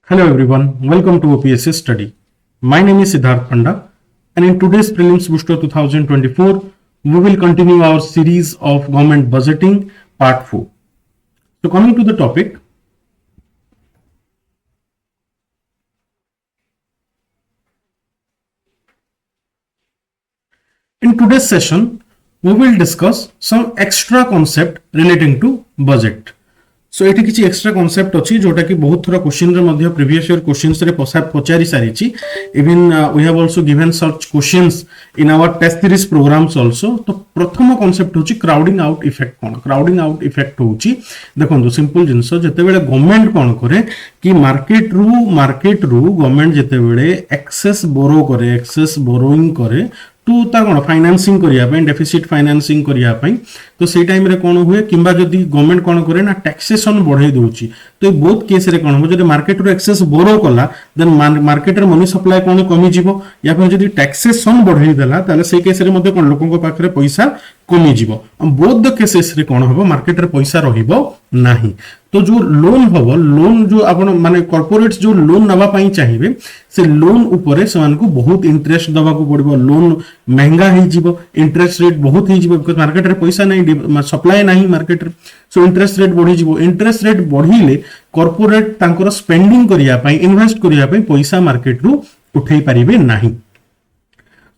Hello everyone, welcome to OPSC study. My name is Siddharth Panda and in today's Prelims Booster 2024, we will continue our series of government budgeting part 4. So coming to the topic, in today's session, we will discuss some extra concept relating to budget. सो ये किसी extra concept अच्छी जोटा कि बहुत थोड़ा question रे मध्य previous year questions रे पचारि सारिछि even we have also given such questions in our test series programs also तो प्रथम कॉन्सेप्ट होछि क्राउडिंग आउट इफेक्ट कोन क्राउडिंग आउट इफेक्ट होछि देखंतु सिंपल जिंस जते बेले गवर्नमेंट कोन करे कि मार्केट रु गवर्नमेंट जते बेले एक्सेस बोरो करे एक्सेस बोरोइंग करे टू ता कोन फाइनेंसिंग करिया पे डेफिसिट फाइनेंसिंग करिया पे तो सेई टाइम रे कोन हुए किबा जदी गवर्नमेंट कोन करे ना टैक्सेशन बढ़ाई दोची तो बहुत केस रे कोन हो जदी मार्केट रो एक्सेस बोरो कला देन मार्केट रे मनी सप्लाई कोन कमी जीवो या फिर जदी टैक्सेशन बढ़ाई देला ताले सेई केस रे मध्ये कोन लोकन को पाखरे पैसा कमी जीवो बोथ द केसेस रे कोन होबो मार्केट रे पैसा रहिबो नाही तो जो लोन हबो लोन जो आपण माने कॉर्पोरेट्स जो लोन नवा पई चाहिबे से लोन ऊपर से मान को बहुत इंटरेस्ट दवा को पड़बो लोन महंगा ही जीवो इंटरेस्ट रेट बहुत ही जीवो बिकॉज़ मार्केट रे पैसा नहीं सप्लाई नहीं मार्केट रे सो इंटरेस्ट रेट बढ़ी जीवो इंटरेस्ट रेट बढ़िले कॉर्पोरेट तांकर स्पेंडिंग करिया पई इन्वेस्ट करिया पई पैसा मार्केट रु उठै परिबे नाही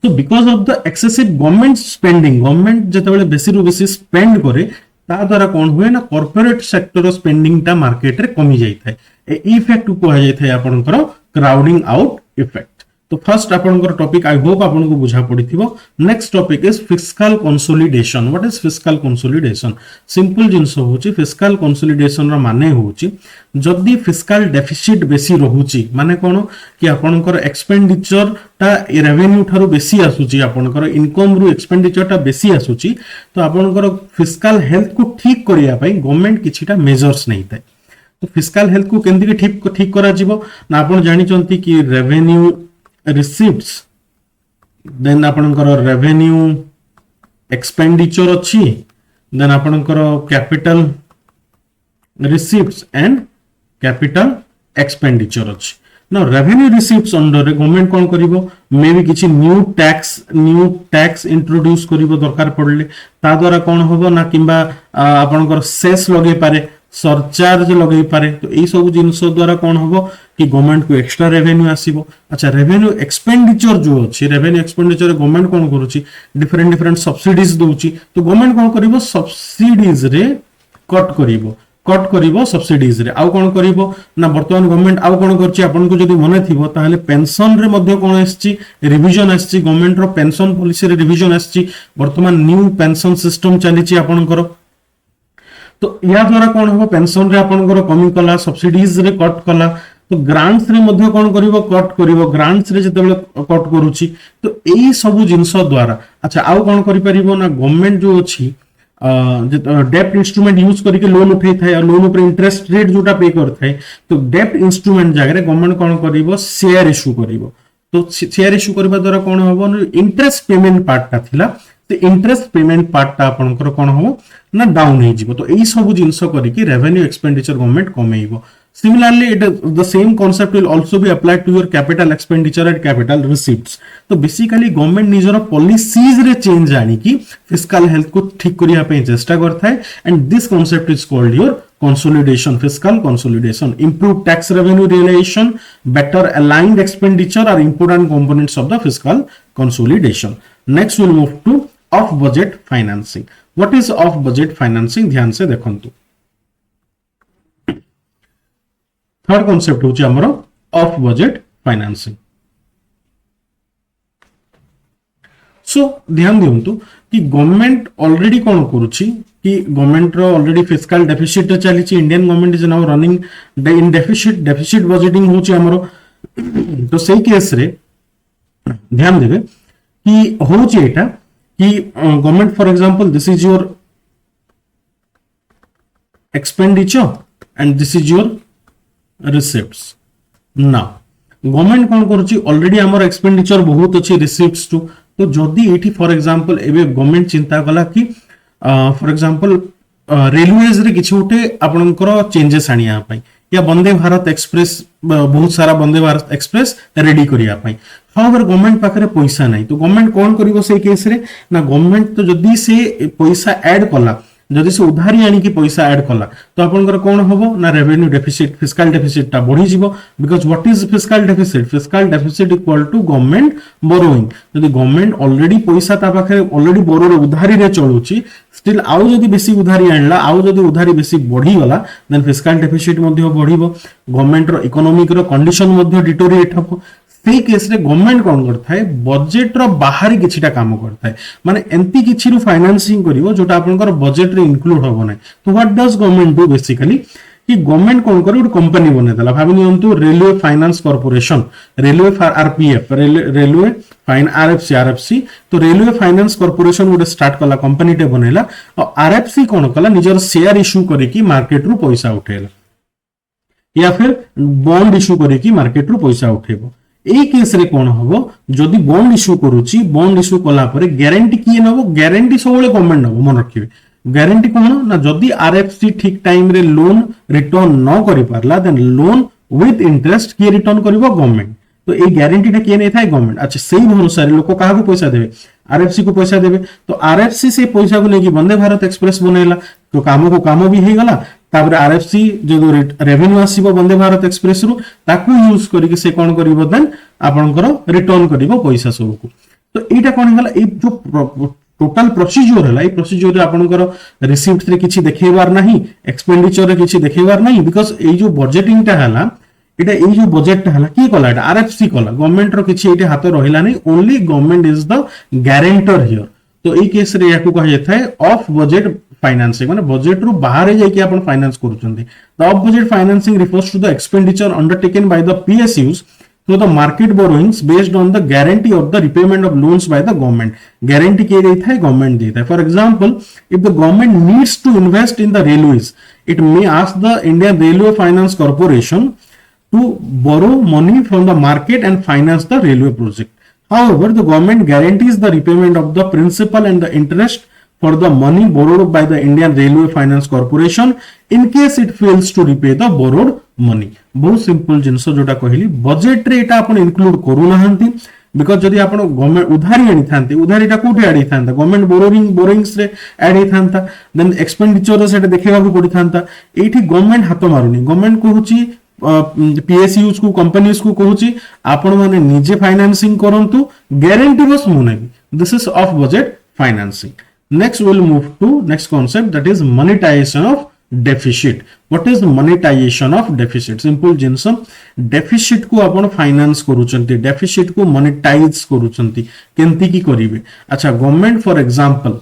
तो because of the excessive government spending government जतबेले बेसी रु बेसी स्पेंड करे ता द्वारा कौन हुए ना कॉर्पोरेट सेक्टर स्पेंडिंग टा मार्केट रे कमी जाई थाए ए इफेक्ट को आ जाई थाए आपनकर क्राउडिंग आउट इफेक्ट तो फर्स्ट आपनकर टॉपिक आई होप आपन को बुझा पड़िथिबो next topic is fiscal consolidation what is fiscal consolidation simple जिंस होची फिस्कल कंसोलिडेशन रा माने होची जदी फिस्कल डेफिसिट बेसी रहूची माने कोन कि आपनकर एक्सपेंडिचर ता रेवेन्यू थारो बेसी आसुची आपनकर इनकम रु एक्सपेंडिचर ता बेसी आसुची तो आपनकर फिस्कल हेल्थ को ठीक करिया पई गवर्नमेंट किछिटा मेजर्स नै थाए तो फिस्कल हेल्थ को केंदी के ठीक करा जिवो ना आपन जानि चंती कि रेवेन्यू receipts then आपनकर रेवेन्यू एक्सपेंडिचर अच्छी then आपनकर capital receipts and capital expenditure अच्छी now revenue receipts under government कोन करिवो मे भी किछि न्यू टैक्स इंट्रोड्यूस करिवो दरकार पड़ले ता द्वारा कोन होबो ना किबा आपनकर सेस लगे पारे सरचार्ज लगे पारे तो यही सब जिनस द्वारा कौन होबो कि गवर्नमेंट को एक्स्ट्रा रेवेन्यू आसीबो अच्छा रेवेन्यू एक्सपेंडिचर जो अछि रेवेन्यू एक्सपेंडिचर गवर्नमेंट कोन करूची डिफरेंट सब्सिडीज दोची तो गवर्नमेंट कोन करिवो सब्सिडीज रे कट करिवो सब्सिडीज रे आउ कोन करिवो ना वर्तमान गवर्नमेंट आउ कोन करची आपन को जदी मने थिबो ताहाले पेंशन रे मध्ये कोन आछची रिवीजन आछची गवर्नमेंट रो पेंशन पॉलिसी रे रिवीजन आछची वर्तमान न्यू पेंशन सिस्टम चलीची आपन करो तो या द्वारा कौन हो पेंशन रे आपनकर कमी कला सब्सिडीज रे कट कला तो ग्रांट्स रे मध्ये कोन करिवो कट करिवो ग्रांट्स रे जतबेले कट करूची तो एई सब जिंस द्वारा अच्छा आउ कोन करि परिवो ना गवर्नमेंट जो अछि डेप्ट इंस्ट्रूमेंट यूज करके लोन उठै थाय और लोन ऊपर इंटरेस्ट रेट जोटा पे कर थाय तो डेप्ट इंस्ट्रूमेंट जगह गवर्नमेंट कोन करिवो शेयर इश्यू करिवो तो शेयर इश्यू करबा द्वारा कोन होबो इंटरेस्ट पेमेंट पार्ट ता थिला तो इंटरेस्ट पेमेंट पार्ट ता आपनकर कोन हो ना डाउन हे जिवो तो एई सब जिंस करिकि रेवेन्यू एक्सपेंडिचर गवर्नमेंट कमेइबो similarly it the same concept will also be applied to your capital expenditure and capital receipts तो बेसिकली गवर्नमेंट निजर पॉलिसीज रे चेंज आनी कि फिस्कल हेल्थ को ठीक करिया पे चेष्टा करथाय and this concept is called your consolidation fiscal consolidation improved tax revenue realization better aligned expenditure are important components of the fiscal consolidation next we'll move to off budget financing what is off budget financing ध्यान से देखंतु third concept होची हमरो of budget financing सो ध्यान दियंतु कि government already कोन करूची कि government रो already fiscal deficit चली छि Indian government is now running in deficit budgeting होची हमरो तो सही केस रे ध्यान देबे कि होची एटा कि government for example this is your expenditure and this is your receipts now government कोन करूची ऑलरेडी हमर एक्सपेंडिचर बहुत अछि रिसिप्ट्स टू तो जदी एठी फॉर एग्जांपल एबे गवर्नमेंट चिंता कला कि फॉर एग्जांपल रेलवेज रे किछि उठे आपनकर चेंजेस आनिया पई या वंदे भारत एक्सप्रेस बहुत सारा वंदे भारत एक्सप्रेस रेडी करिया पई हाउएवर गवर्नमेंट पाखरे पैसा नहीं तो गवर्नमेंट कोन करिवो से केस रे ना गवर्नमेंट तो जदी से पैसा ऐड कला जदि से उधारी आनी की पैसा ऐड कला तो आपनकर कोन होबो ना रेवेन्यू डेफिसिट फिस्कल डेफिसिट टा बढ़ी जिवो because what is fiscal deficit equal to government borrowing जदि गवर्नमेंट ऑलरेडी पैसा ता पाखे ऑलरेडी बोरो उधारी रे चलुची स्टिल आउ जदि बेसी उधारी आनला आउ जदि उधारी बेसी बढ़ी गला देन फिस्कल डेफिसिट मध्ये बढ़िबो गवर्नमेंट रो इकोनॉमिक रो कंडीशन मध्ये डिटोरिएट हबो से केस रे गवर्नमेंट कोन करता है बजेट रो बाहर किछिटा काम करता है माने एंती किछि रु फाइनेंसिंग करिवो जोटा आपनकर बजेट रे इंक्लूड होबो नै तो what does government do basically कि गवर्नमेंट कोन करे एक कंपनी बने देला भाबि नियंतु railway finance corporation railway RPF railway fine RFC तो रेलवे फाइनेंस कॉर्पोरेशन गोटे स्टार्ट कला कंपनी टे बनेला और आरएफसी कोन कला निजर शेयर इश्यू करे कि मार्केट रु पैसा उठेला या फिर बॉन्ड इश्यू करे कि मार्केट रु पैसा उठेबो এই কেস রে কোন হবো যদি বন্ড ইস্যু করুচি বন্ড ইস্যু কলা পরে গ্যারান্টি কি নেবো গ্যারান্টি সবলে গভর্নমেন্ট নেবো মনে রাখিবে গ্যারান্টি কোন না যদি আরএফসি ঠিক টাইম রে লোন রিটর্ন ন করি পারলা দেন লোন উইথ ইন্টারেস্ট কি রিটর্ন করিবো গভর্নমেন্ট তো এই গ্যারান্টিটা কে নেই থাকে গভর্নমেন্ট আচ্ছা সেই অনুসারে লোক কাহাকু পয়সা দেবে आरएफसी को पैसा देवे तो आरएफसी से पैसा को लेके वंदे भारत एक्सप्रेस बनेला तो काम भी हे गला तापर आरएफसी जो रेवेन्यू आसीबो वंदे भारत एक्सप्रेस रु ताकू यूज करी से कोन करिवो देन आपनकर रिटर्न करिवो पैसा सब को तो एटा कोन गला ए जो टोटल प्रोसीजर है ए प्रोसीजर रे आपनकर रिसीप्ट रे किछि देखेबार नाही एक्सपेंडिचर रे किछि देखेबार नाही बिकॉज़ ए जो बजेटिंग टा हला এটা এই যে বজেটটা হলা কি কলা এটা আরএফসি কলা গভর্নমেন্ট র কিছু এইটা হাতে রহিলা নাই only government is the guarantor here তো এই কেস রে ইয়াকু কহা যায় অফ বজেট ফাইনান্সিং মানে বজেট রু বাহারে যাই কি আপন ফাইনান্স করুচন্তি the off budget financing refers to the expenditure undertaken by the PSUs तो the market borrowings based on the guarantee of the repayment of loans by the government guarantee के देता है गवर्नमेंट देता है for example if the government needs to invest in the railways it may ask the Indian railway finance corporation to borrow money from the market and finance the railway project. However, the government guarantees the repayment of the principal and the interest for the money borrowed by the Indian Railway Finance Corporation in case it fails to repay the borrowed money. बहुत simple जिनस जोटा कहली budget रे एटा अपन include करू नाहंती because जदि आपण government उधारी आनी थांते उधारीटा कोठे एड थांता गवर्नमेंट बोरोइंग्स रे एड थांता देन एक्सपेंडिचर सेटा देखिबा को पड़ी थांता एठी गवर्नमेंट हाथ मारुनी गवर्नमेंट कहूची पीएसयूज को कंपनीज को कहूची आपण माने निजे फाइनेंसिंग करंतु गारंटी बस मुने this is of budget financing next will move to next concept that is monetization of deficit what is monetization of deficit simple जिंस डेफिसिट को आपण फाइनेंस करूचंती डेफिसिट को मॉनेटाइज करूचंती केंती की करिवे अच्छा गवर्नमेंट फॉर एग्जांपल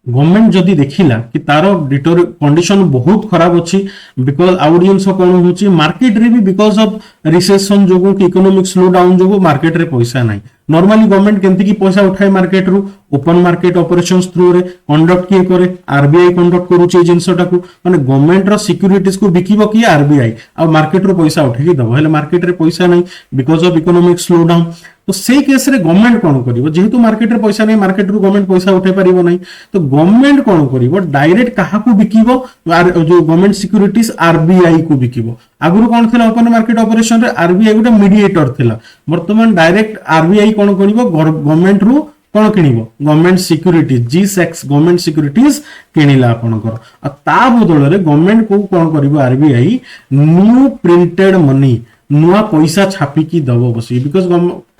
गवर्नमेंट जदि देखिला कि तारो डिटोर कंडीशन बहुत खराब अछि बिकॉज़ ऑडियंस कोन होची मार्केट रे भी बिकॉज़ ऑफ रिसेशन जोगो कि इकोनॉमिक स्लो डाउन जोगो मार्केट रे पैसा नाही नॉर्मली गवर्नमेंट केंति की पैसा उठाए मार्केट रु ओपन मार्केट ऑपरेशंस थ्रू रे कंडक्ट किए करे आरबीआई कंडक्ट करूची जिंसटा को माने गवर्नमेंट रो सिक्युरिटीज को बिकिबो कि आरबीआई आ मार्केट रो पैसा उठेकी दबो हेले मार्केट रे पैसा नाही because of economic slow down तो से केस रे गवर्नमेंट कोन करिवो जेहेतु मार्केट रे पैसा नहीं मार्केट रु गवर्नमेंट पैसा उठे परिबो नहीं तो गवर्नमेंट कोन करिवो डायरेक्ट काहा को बिकिबो जो गवर्नमेंट सिक्युरिटीज आरबीआई को बिकिबो आगुरु कोन थिला ओपन मार्केट ऑपरेशन रे आरबीआई गोटे मीडिएटर थिला वर्तमान डायरेक्ट आरबीआई कोन करिवो गवर्नमेंट रु कोन किनिबो government securities G6 government securities किनिला आपनकर आ ता बदल रे गवर्नमेंट को कोन करिवो आरबीआई न्यू प्रिंटेड मनी नुआ पैसा छापी की दबो बसी बिकॉज़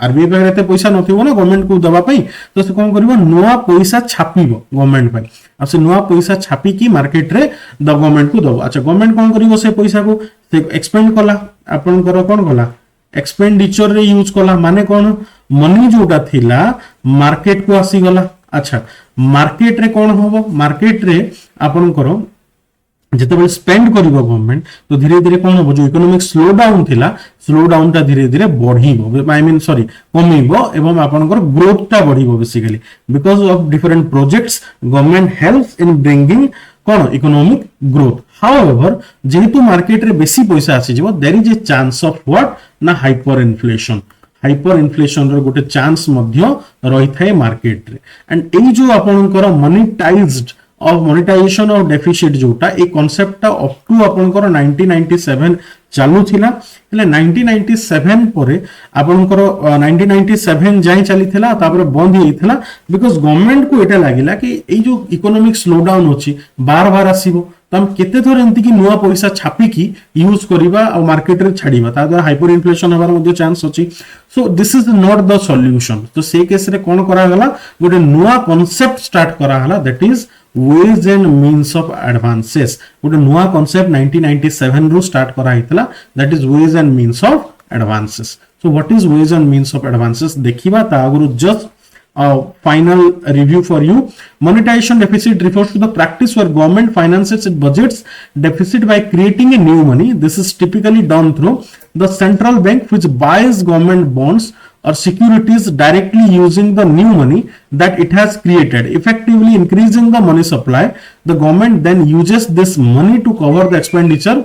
आरबीआई पे एते पैसा नथिबो ना गवर्नमेंट को दबा पई तो से कोन करिवो नुआ पैसा छापीबो गवर्नमेंट पई आ से नुआ पैसा छापी की मार्केट रे द गवर्नमेंट को दबो अच्छा गवर्नमेंट कोन करिवो से पैसा को से एक्सपेंड कला आपनकर कोन कला एक्सपेंडिचर रे यूज कला माने कोन मनी जोटा थिला मार्केट को आसी गला अच्छा मार्केट रे कोन होबो मार्केट रे आपनकर जेतेबेले स्पेंड करिवो गवर्नमेंट तो धीरे धीरे कोन हो जो इकोनॉमिक स्लो डाउन थिला स्लो डाउन ता धीरे धीरे बढ़ीबो आई मीन सॉरी कमीबो एवं आपनकर ग्रोथ ता बढ़ीबो basically because of different projects government helps in bringing कोन इकोनॉमिक ग्रोथ हाउएवर जेहेतु मार्केट रे बेसी पैसा आसी जिवो there is a chance of what ना हाइपर इन्फ्लेशन रो गोटे चांस मध्य रही थाए मार्केट रे एंड एई जो आपनकर मॉनेटाइज्ड ऑफ मोनेटाइजेशन ऑफ डेफिसिट जोटा ए कॉन्सेप्टटा अप टू आपनकर 1997 चालू थिला हेले 1997 परे आपनकर 1997 जाय चली थिला तापर बंद ही थिला बिकॉज़ गवर्नमेंट को एटा लागिला कि ए जो इकोनॉमिक स्लो डाउन होची बार बार आसीबो तो हम केते थोर एंती की नुआ पैसा छापी की यूज करिबा और मार्केट रे छाडीबा ता द्वारा हाइपर इन्फ्लेशन हबार मध्ये चांस अछि so this is not the solution तो से केस रे कोन करा गला गोटे नुआ कांसेप्ट स्टार्ट करा हला that is ways and means of advances गोटे नुआ कांसेप्ट 1997 रो स्टार्ट करा हितला that is ways and means of advances so what is ways and means of advances देखिबा ता आगुरु just final review for you. Monetization deficit refers to the practice where government finances its budgets deficit by creating a new money. This is typically done through the central bank which buys government bonds or securities directly using the new money that it has created, effectively increasing the money supply. The government then uses this money to cover the expenditure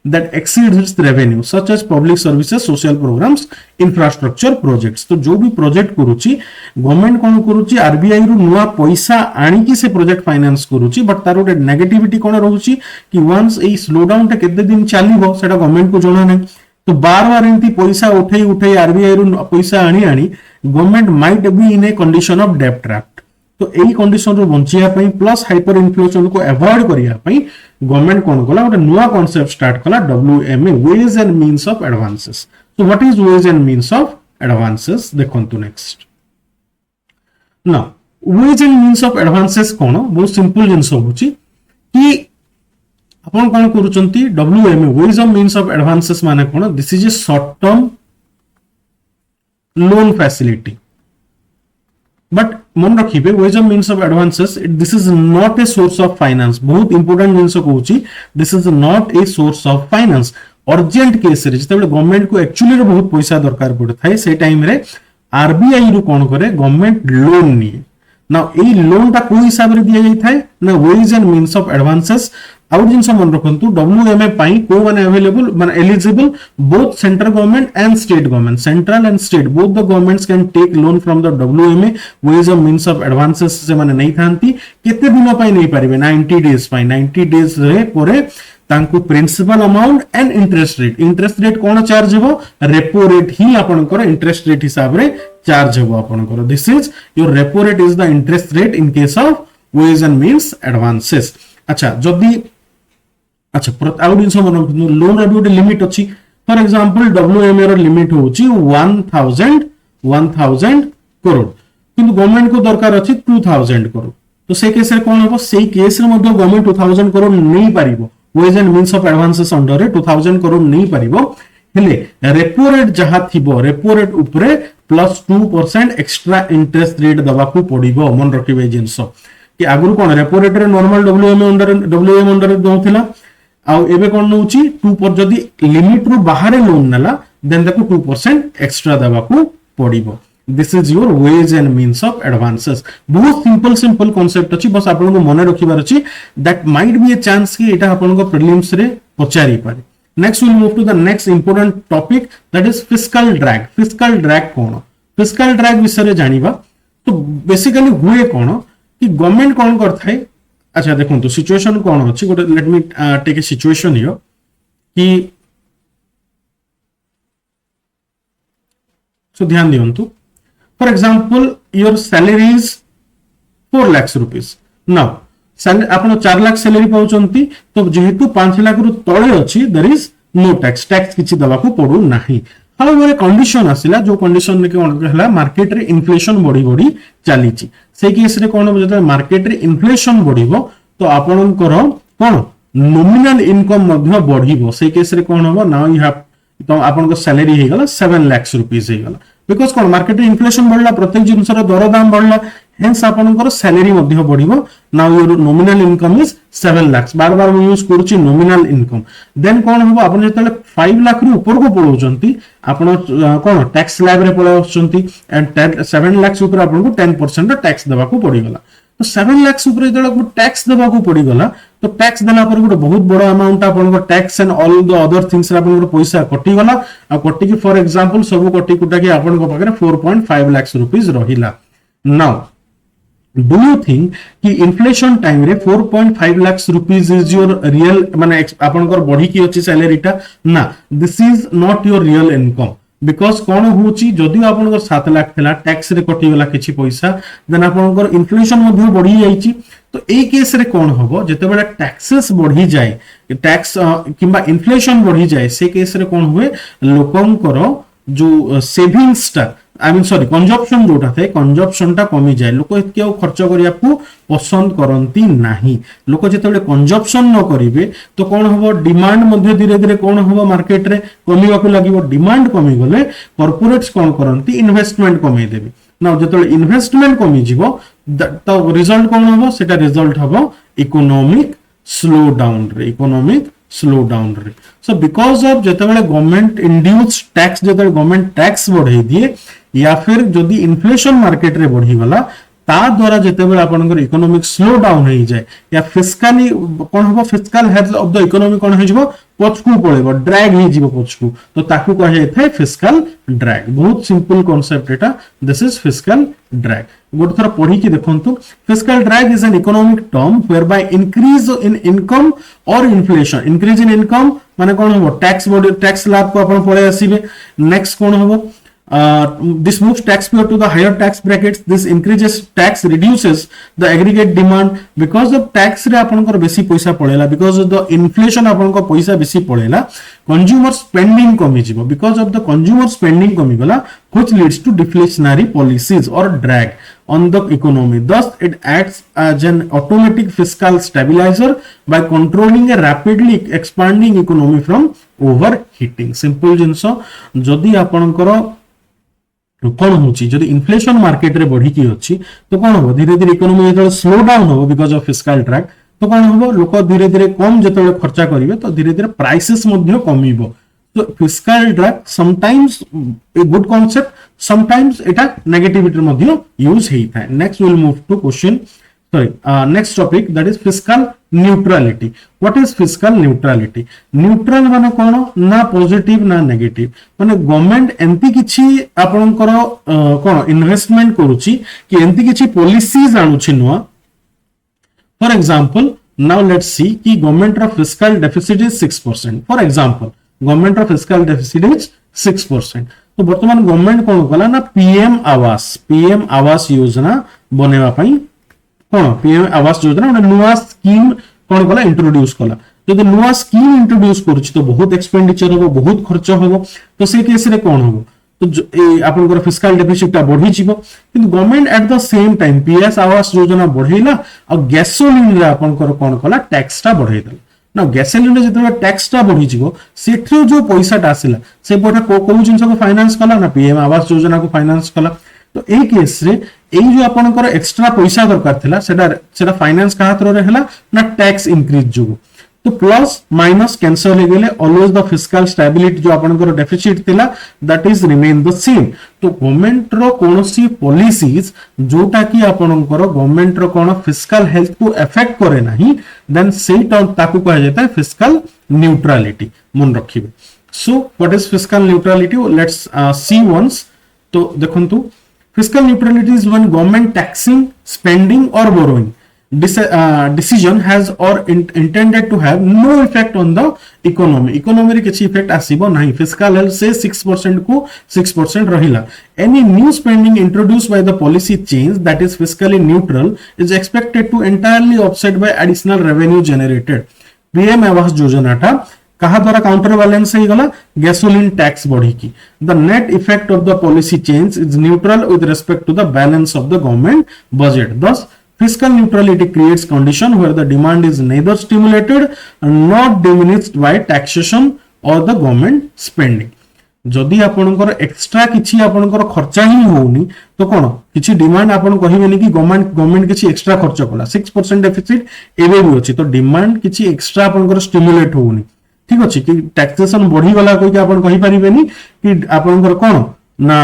that exceeds its revenue such as public services, social programs, infrastructure projects. तो जो भी project करूची government कोन करूची RBI रु नुआ पैसा आनी की से प्रोजेक्ट फाइनेंस करूची बट तार गोटे नेगेटिविटी कोन रहउची कि वंस ए स्लो डाउन ता केते दिन चलीबो सेटा गवर्नमेंट को जणा नै तो बार बार एंती पैसा उठे आरबीआई रु पैसा आनी government might be in a condition of डेब्ट ट्रैप तो यही कंडीशन रो बंचिया पई प्लस हाइपर इन्फ्लेशन को अवॉइड करिया पई गवर्नमेंट कोन कला गोटे नुआ कांसेप्ट स्टार्ट कला WMA ways and means of advances so what is ways and means of advances देखंतु next now ways and means of advances कोन बहुत सिंपल जिंस होची कि आपण कोन करूचंती WMA ways of means of advances माने कोन this is a short term loan facility but मन रखिबे ways of means of advances this is not a source of finance बहुत इंपोर्टेंट जिंस कहूची this is not a source of finance urgent case रे जते government को actually रे बहुत पैसा दरकार पड़े थाए से टाइम रे आरबीआई रु कोन करे गवर्नमेंट लोन निए ना ए लोन ता कोई हिसाब रे दिया जाई थाए ना ways and means of advances out जिंस मन रखंतु डब्ल्यूएमए पाई को माने अवेलेबल माने eligible both central government and state government central and state both the governments can take loan from the WMA ways of means of advances से माने नहीं थांती केते दिन पाई नहीं पारिबे 90 डेज पाई 90 डेज रे परे तांको principal amount and interest rate कोन चार्ज हेबो रेपो रेट ही आपनकर इंटरेस्ट रेट हिसाब रे चार्ज हेबो आपनकर this is your repo rate is the interest rate in case of ways and means advances अच्छा जदी अच्छा आउट जिंस मन लोन रो गोटे लिमिट अछि for example WMA row limit होची 1000 करोड़ किंतु गवर्नमेंट को दरकार अछि 2000 करोड़ तो से केस रे कोन होबो सेही केस रे मध्ये गवर्नमेंट 2000 करोड़ नहीं पारिबो ways and means of advances under रे 2000 करोड़ नहीं पारिबो हेले रेपो रेट जहा थिबो रेपो रेट ऊपरे +2% एक्स्ट्रा इंटरेस्ट रेट दबा को पड़िबो मन रखिबे जिंस कि आगुर कोन रेपो रेट रे नॉर्मल डब्ल्यूएम अंडर दोथिला आ एबे कोन नउची 2 पर जदी लिमिट रु बाहर लोन नला देन ताको 2% एक्स्ट्रा दबा को पड़िबो this is your ways and means of advances बहुत सिंपल कांसेप्ट अछि बस आपन को मन रखिबार अछि that might be a chance कि एटा आपन को प्रीलिम्स रे पचारी पारे next will move to the next important topic that is fiscal drag कोन फिस्कल ड्रैग विषय रे जानिबा तो बेसिकली हुए कोन कि गवर्नमेंट कोन करथाय अच्छा देखो तो सिचुएशन कौन अच्छी गोटे let me take a situation here कि सो ध्यान दियंतु for example your salary is 4 lakh rupees now आपण 4 लाख सैलरी पाउचंती तो जेहेतु 5 लाख रु तळे अछि देयर इज नो टैक्स किछि दबा को पड़ू नाही हाउएवर कंडीशन आसिला जो कंडीशन रे कोन हला मार्केट रे इन्फ्लेशन बढ़ी चलीची से केस रे कोन जते मार्केट रे इन्फ्लेशन बढ़िबो तो आपनकर कोन नॉमिनल इनकम मध्य बढ़िबो से केस रे कोन हो नाउ यू हैव तो आपनकर सैलरी हे गला 7 लाख रुपीस हे गला बिकॉज़ कोन मार्केट रे इन्फ्लेशन बढ़ला प्रत्येक जिंस रो दर दाम बढ़ला हेंस आपनकर सैलरी मध्य बढ़िबो now your nominal income is 7 lakh बार बार यूज करूची नॉमिनल इनकम देन कोन हो आपन जतले 5 लाख रु ऊपर को पळौचंती आपन कोन टैक्स स्लैब रे पळौचंती एंड 7 लाख ऊपर आपन को 10% टैक्स देबा को पड़ी गला तो 7 लाख ऊपर जतले टैक्स देबा को पड़ी गला तो टैक्स देला पर गोटे बहुत बड़ अमाउंट आपन को tax and all the other things रे आपन को पैसा कटि गला आ कटि की फॉर एग्जांपल सब कटि कुटा की आपन को पाखरे 4.5 लाख रुपीस रहिला नाउ डू यू थिंक कि इन्फ्लेशन टाइम रे 4.5 lakh rupees is your real माने आपनकर बढ़ी की अछि सैलरी टा ना this is not your real income because कौन होची जदि आपनकर 7 लाख थिला टैक्स रे कटि गला किछि पैसा देन आपनकर इन्फ्लेशन मध्ये बढ़ी जाईची तो ए केस रे कौन होबो जते बेला टैक्सेस बढ़ी जाए टैक्स किंबा इन्फ्लेशन बढ़ी जाए से केस रे कौन हुए लोकंकर जो सेविंग्स टा आई मीन सॉरी कंजप्शन जोटा थे कंजप्शन टा कमी जाए लोक एतके खर्च करिया को पसंद करंती नाही लोक जेतेबेले कंजप्शन न करिवे तो कोन हबो डिमांड मध्ये धीरे धीरे कोन हबो मार्केट रे कमिवा को लागिवो डिमांड कमी गले कॉर्पोरेट्स कोन करंती इन्वेस्टमेंट कमी देबे ना जेतेबेले इन्वेस्टमेंट कमी जिवो तो रिजल्ट कोन हबो सेटा रिजल्ट हबो इकोनॉमिक स्लो डाउन रे इकोनॉमिक स्लो डाउन रे सो बिकॉज ऑफ जेतेबेले गवर्नमेंट इंड्यूस टैक्स जेतेबेले गवर्नमेंट टैक्स बढ़ाई दिए या फिर जदि इन्फ्लेशन मार्केट रे बढ़ी गला ता द्वारा जेतेबेले आपनकर इकोनॉमिक स्लो डाउन हो जाए या फिस्कली कोन हबो fiscal health of the economy कोन हो जिवो पछकू पळेबो ड्रैग हो जिवो पछकू तो ताकू कह जाय थे फिस्कल ड्रैग बहुत सिंपल कांसेप्ट एटा दिस इज फिस्कल ड्रैग गोट थरा पढी कि देखंतु fiscal drag is an economic term whereby increase in income or inflation increase in income माने कोन हबो टैक्स बॉडी टैक्स लाभ को आपण पळे आसीबे नेक्स्ट कोन हबो this moves taxpayer to the higher tax brackets this increases tax reduces the aggregate demand because of tax रे आपनकर बेसी पैसा पड़ेला because of the inflation आपनकर पैसा बेसी पड़ेला consumer spending कमी जिवो because of the consumer spending कमी गला which leads to deflationary policies or drag on the economy thus it acts as an automatic fiscal stabilizer by controlling a rapidly expanding economy from overheating simple जिंसो जदि आपनकर कौन होची जदि inflation market रे बढ़ी की अछि तो कौन हो धीरे धीरे इकोनॉमी जेतले स्लो डाउन हो बिकॉज ऑफ फिस्कल ड्रैग तो कौन हो लोक धीरे धीरे कम जेतले खर्चा करिवे तो धीरे धीरे प्राइसेस मध्ये कमिबो तो fiscal drag sometimes a good concept sometimes एटा नेगेटिविटी मध्ये यूज हेई थाए next we will move to question sorry next topic that is fiscal neutrality what is fiscal neutrality neutral माने कोन ना पॉजिटिव ना नेगेटिव माने गवर्नमेंट एंती किछि आपनकर कोन इन्वेस्टमेंट करूची कि एंती किछि पॉलिसीज आणुछि नुवा for example now let's see कि गवर्नमेंट रो fiscal deficit is 6% for example government रो फिस्कल डेफिसिट इज 6% तो वर्तमान गवर्नमेंट कोन कला ना पीएम आवास योजना बनेवा पई कोन पीएम आवास योजना एक नुआ स्कीम कोन कला इंट्रोड्यूस कला जदि नुआ स्कीम इंट्रोड्यूस करछि तो बहुत एक्सपेंडिचर होबो बहुत खर्च होबो तो से केस रे कोन होबो तो आपनकर फिस्कल डेफिसिट बढ़ी जीवो किंतु government at the same time PS Awas Yojana बढ़ेला और गैसोलिन रे आपनकर कोन कला टैक्स टा बढ़ाई देला ना गैसोलिन रे जते टैक्स टा बढ़ी जीवो सेठो जो पैसा टा आसिला से पैसा को जिंस को फाइनेंस कला ना पीएम आवास योजना को फाइनेंस कला तो ए केस रे ए जो आपनकर एक्स्ट्रा पैसा दरकार थिला सेटा फाइनेंस का थ्रो रे हला ना टैक्स इंक्रीज जो तो प्लस माइनस कैंसल हो गेले ऑलवेज द फिस्कल स्टेबिलिटी जो आपनकर डेफिसिट थिला that is remain the same तो गवर्नमेंट रो कोनोसी पॉलिसीज जोटा कि आपनकर गवर्नमेंट रो कोन फिस्कल हेल्थ को अफेक्ट करे नाही देन सेट ताकू कहा जाता है फिस्कल न्यूट्रलिटी मन रखिबे so what is fiscal neutrality let's see once तो देखंतु fiscal neutrality is when government taxing spending or borrowing decision has or intended to have no effect on the economy रे किछि इफेक्ट आसीबो नाही fiscal health से 6% को 6% रहिला any new spending introduced by the policy change that is fiscally neutral is expected to entirely offset by additional revenue generated pm Awas Yojana टा कहा द्वारा counter balance हो गला गैसोलिन टैक्स बढ़ी की the net effect of the policy change is neutral with respect to the balance of the government budget दस fiscal neutrality creates condition where the demand is neither stimulated nor diminished by taxation or the government spending जदि आपनकर extra किछि आपनकर खर्चा ही होउनी तो कोन किछि demand आपन कहिबेनी कि गवर्नमेंट किछि एक्स्ट्रा खर्च कला 6% डेफिसिट एबे भी अछि तो डिमांड किछि एक्स्ट्रा आपनकर स्टिमुलेट होउनी ठीक अछि कि टैक्सेशन बढ़ी गला कोइ कि आपन कहि परिबेनी कि आपनकर कोन ना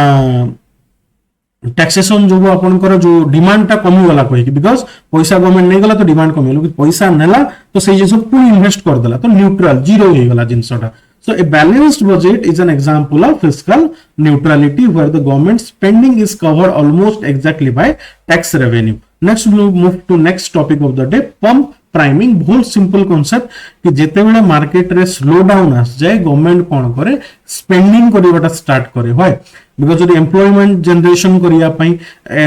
टैक्सेशन जो आपनकर जो डिमांड ता कमी गला कोइ कि बिकॉज़ पैसा गवर्नमेंट नै गला तो डिमांड कमी गला कि पैसा नेला तो सेइ जिंस पुनी इन्वेस्ट कर देला तो न्यूट्रल जीरो हो गला जिंसटा so a balanced budget is an example of fiscal neutrality where the government spending is covered almost exactly by tax revenue next move to next topic of the day, pump priming. बहुत simple concept कि जेतेबेले market रे slow down आस जाए government कोन करे spending करबाटा start करे होय, बिकॉज जदि एम्प्लॉयमेंट जनरेशन करिया पई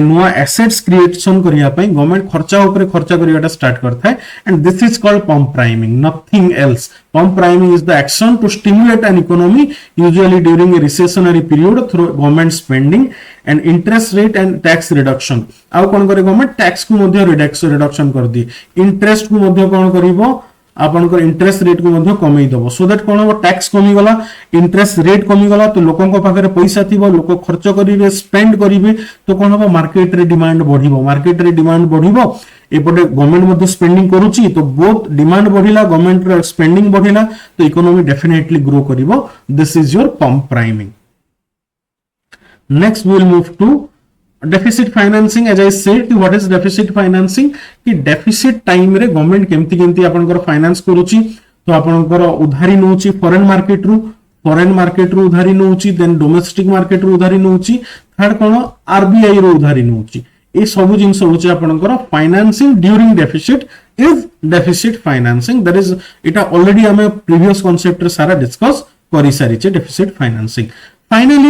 नुआ एसेट्स क्रिएशन करिया पई गवर्नमेंट खर्चा ऊपर खर्चा करियाटा स्टार्ट करता है, and this is called pump priming, nothing else. Pump priming is the action to stimulate an economy usually during a recessionary period through government spending and interest rate and tax reduction. आउ कोन करे government tax को मध्य reduction कर दी, interest को मध्य कोन करिवो आपनकर interest rate को मध्य कमई दबो, सो दैट कोन हो टैक्स कमी गला, इंटरेस्ट रेट कमी गला, तो लोकन को पाखरे पैसा थिबो, लोक खर्च करिवे, स्पेंड करिवे, तो कोन हो मार्केट रे डिमांड बढ़िबो, मार्केट रे डिमांड बढ़िबो, एपटे गवर्नमेंट मध्य स्पेंडिंग करूची, तो बोथ डिमांड बढ़िला, गवर्नमेंट रे स्पेंडिंग बढ़िला, तो इकोनॉमी डेफिनेटली ग्रो करिवो। This is your pump priming. Next we will move to deficit financing. As I said कि व्हाट इज डेफिसिट फाइनेंसिंग, कि डेफिसिट टाइम रे गवर्नमेंट केमती केमती आपनकर फाइनेंस करूची, तो आपनकर उधारी नउची फॉरेन मार्केट रू उधारी नउची, देन डोमेस्टिक मार्केट रू उधारी नउची, थर्ड कोन आरबीआई रो उधारी नउची। ए सब जिंस होची आपनकर financing during deficit is deficit financing. That is इटा ऑलरेडी हमें प्रीवियस कांसेप्ट रे सारा डिस्कस करि सारी छे deficit financing. Finally,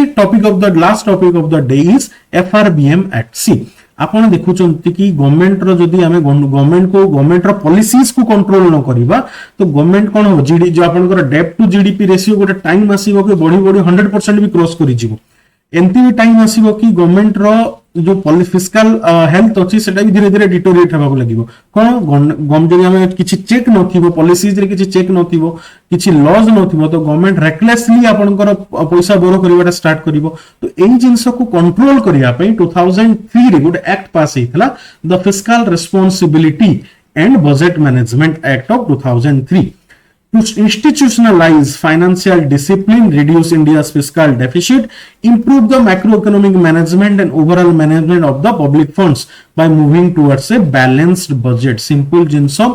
last topic of the day is FRBM Act. See, आपण देखुचंती कि गवर्नमेंट रो जदी हमें गवर्नमेंट रो पॉलिसीज को कंट्रोल न करिबा, तो गवर्नमेंट कोन हो जीडी जो आपनकर डेब्ट टू जीडीपी रेशियो गोटे टाइम आसीबो कि बढ़ी 100% भी क्रॉस करि जिवो। एमती भी टाइम आसीबो कि गवर्नमेंट रो जो फिस्कल हेल्थ अछि सेटा भी धीरे धीरे डिटोरिएट हेबाक लागिवो। कोन गम जदी हमें किछि चेक नथिबो, पॉलिसीज रे किछि चेक नथिबो, किछि लॉज नथिबो, तो गवर्नमेंट रेकलेसली आपनकर पैसा बोरो करिवाटा स्टार्ट करिवो। तो एई जिंस को कंट्रोल करिया पई 2003 रे गुड एक्ट पास हेतला, the fiscal responsibility and budget management act of 2003 to institutionalize financial discipline, reduce India's fiscal deficit, improve the macroeconomic management and overall management of the public funds by moving towards a balanced budget. Simple जिनसो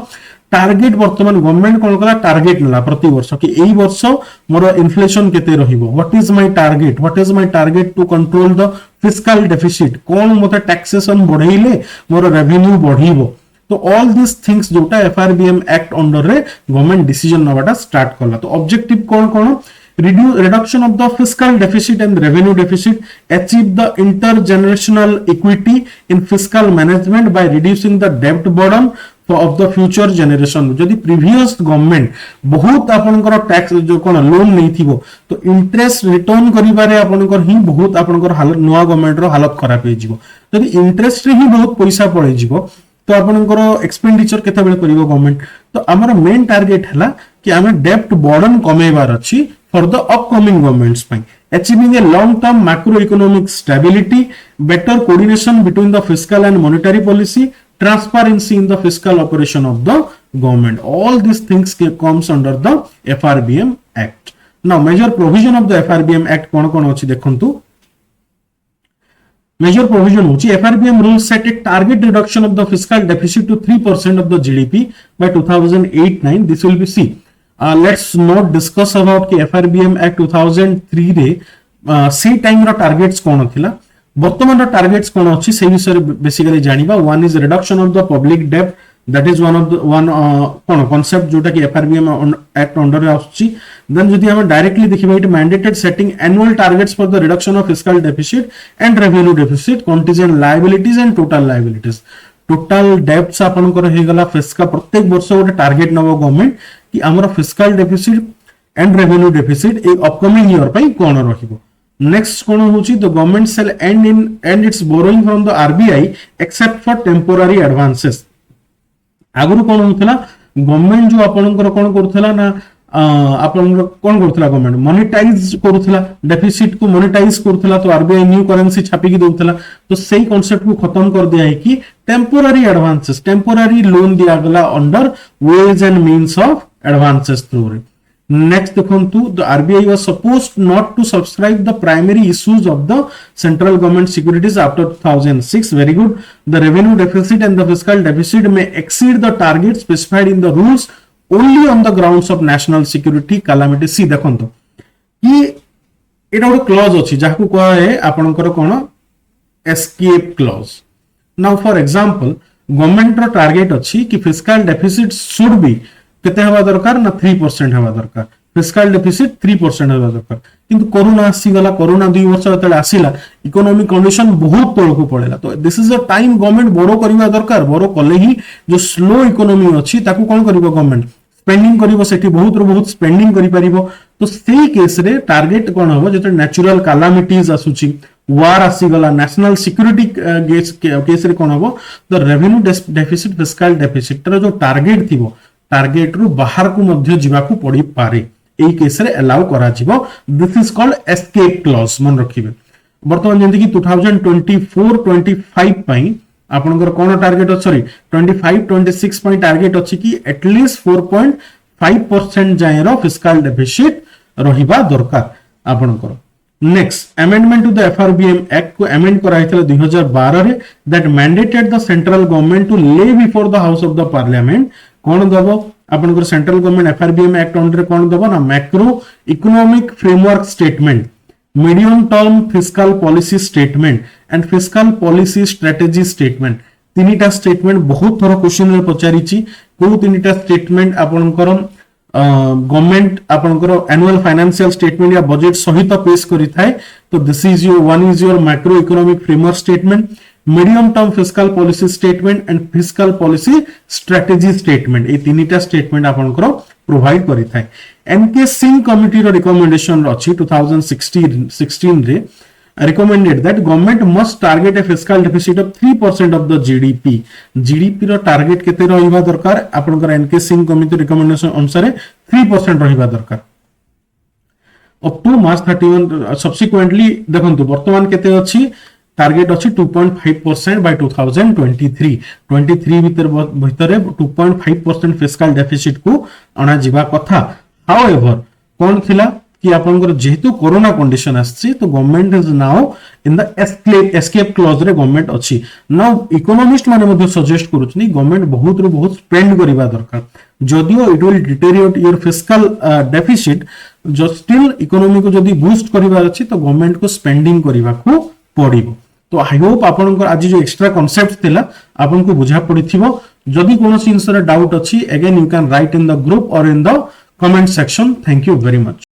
target वर्तमान government कोन कला target नला प्रति वर्ष कि एई वर्ष मोर inflation केते रहिबो, what is my target to control the fiscal deficit, कोन मते टैक्सेशन बढ़ेइले मोर रेवेन्यू बढ़िबो। तो ऑल दिस थिंग्स जोटा एफआरबीएम एक्ट अंडर रे गवर्नमेंट डिसीजन नवाटा स्टार्ट करला। तो ऑब्जेक्टिव कोन reduction of the fiscal deficit and revenue deficit, achieve the intergenerational equity in fiscal management by reducing the डेब्ट burden of the future generation. जदि previous government बहुत आपनकर tax जो कोन लोन नै थिबो, तो इंटरेस्ट रिटर्न करिबारे आपनकर ही बहुत आपनकर हालत नुवा गवर्नमेंट रो हालत खराब हे जिवो। जदि इंटरेस्ट रे ही बहुत पैसा पड़े जिवो, तो आपनकर एक्सपेंडिचर केते बेले करिवो गवर्नमेंट। तो हमर मेन टारगेट हला कि हमें डेब्ट बर्डन कमेबार अछि फॉर द अपकमिंग गवर्नमेंट्स पई, achieving a long term macro economic stability, better coordination between the fiscal and monetary policy, transparency in the fiscal operation of the government. All this things comes under the FRBM act. Now major provision of the FRBM act कोन अछि देखंतु। Major provision होची FRBM rules set a target reduction of the fiscal deficit to 3% of the GDP by 2008-9. This will be C. Let's not discuss about कि FRBM Act 2003 रे C time रो targets कोन थिला, वर्तमान रो targets कोन अछि से विषय basically जानिबा। One is reduction of the public debt, that is one concept जोटा कि FRBM Act under रे आछि। Then जदि हम डायरेक्टली देखिबा it mandated setting annual targets for the reduction of fiscal deficit and revenue deficit, contingent liabilities and total liabilities. Total debts आपनकर हे गला fiscal प्रत्येक वर्ष गोटे टारगेट नबो गवर्नमेंट कि हमर fiscal deficit and revenue deficit A upcoming year पई कोन रहिबो। Next कोन होची the government shall end its borrowing from the RBI except for temporary advances। आगुरु कोन होतला गवर्नमेंट जो आपनकर कोन करथला ना आपन कोन करथला गवर्नमेंट मोनेटाइज करथला, डेफिसिट को मोनेटाइज करथला, तो आरबीआई न्यू करेंसी छापी की दउथला। तो सही कांसेप्ट को खत्म कर दिया है कि टेम्पोररी एडवांसेस, टेम्पोररी लोन दिया गला under ways and means of advances through रे। नेक्स्ट देखंतु the RBI was supposed not to subscribe the primary issues of the central government securities after 2006। Very good. The revenue deficit and the fiscal deficit may exceed the target specified in the rules only on the grounds of national security calamity। See देखंतो कि एटा ଗୋଟେ clause अछि जाहकु कहा है आपनकर कोन escape clause. Now for example government रो टारगेट अछि कि फिस्कल डेफिसिट शुड बी केते हवा दरकार ना 3% हवा दरकार फिस्कल डेफिसिट 3% हवा दरकार किंतु कोरोना आसी गला कोरोना 2 वर्ष तले आसीला इकोनॉमिक कंडीशन बहुत तळको पळेला तो this is a time government बड़ो करबा दरकार बड़ो कले ही जो स्लो इकोनॉमी अछि ताकू कोन करबो गवर्नमेंट स्पेंडिंग करिवो सेठी बहुत रो बहुत स्पेंडिंग करि परिबो तो सेही केस रे टारगेट कोन हबो जेते नेचुरल कैलामिटीज आसुची वार आसी गला नेशनल सिक्योरिटी केस रे कोन हबो the revenue deficit fiscal deficit रो जो टारगेट थिबो टारगेट रु बाहर को मध्य जीवाकू पड़ी पारे एई केस रे अलाउ करा जिवो this is called escape clause मन रखिबे वर्तमान जेंति कि 2024-25 पई आपनकर कोन टारगेट सॉरी 25-26 पई टारगेट अछि कि एटलीस्ट 4.5% जाय रो फिस्कल डेफिसिट रहिबा दरकार आपनकर next amendment to the FRBM act को अमेंड करा हितला 2012 रे that mandated the central government to lay before the house of the parliament कोन दबो आपनकर central government FRBM act under कोन दबो ना macro economic framework statement medium term fiscal policy statement and fiscal policy strategy statement तीनटा statement बहुत थोड़ा question रे पचारिची को तीनटा स्टेटमेंट आपनकर गवर्नमेंट आपनकर एनुअल फाइनेंशियल स्टेटमेंट या बजट सहित पेश करि थाए तो this is your one is your macro economic framework statement medium term fiscal policy statement and fiscal policy strategy statement A तीनटा स्टेटमेंट आपनकर प्रोवाइड करि थाए एमके सिंह कमिटी रो रिकमेंडेशन अछि 2016 रे recommended that government must target a fiscal deficit of 3% of the GDP रो target केते रहिबा दरकार आपनकर एनके सिंह कमिटी रिकमेंडेशन अनुसार 3% रहिबा दरकार अप टू मार्च 31 सब्सिक्वेंटली देखंतु वर्तमान केते अछि टारगेट अछि 2.5% बाय 2023 भितर 2.5% फिस्कल डेफिसिट को अना जिबा कथा हाउएवर कोन थिला कि आपनकर जेहेतु कोरोना कंडीशन आछि तो government is now in the escape clause रे गवर्नमेंट अछि नाउ इकोनॉमिस्ट माने मध्ये सजेस्ट करूछनी गवर्नमेंट बहुत रो बहुत स्पेंड करिबा दरकार जदियो it will deteriorate your fiscal deficit जो स्टिल इकोनॉमी को जदी बूस्ट करिबा अछि तो गवर्नमेंट को स्पेंडिंग करिबा को पड़िबो तो आई होप आपनकर आज जो एक्स्ट्रा कांसेप्ट थिला आपन को बुझा पड़िथिबो जदी कोनोसी इंसर डाउट अछि again you can write in the group or in the comment section thank you very much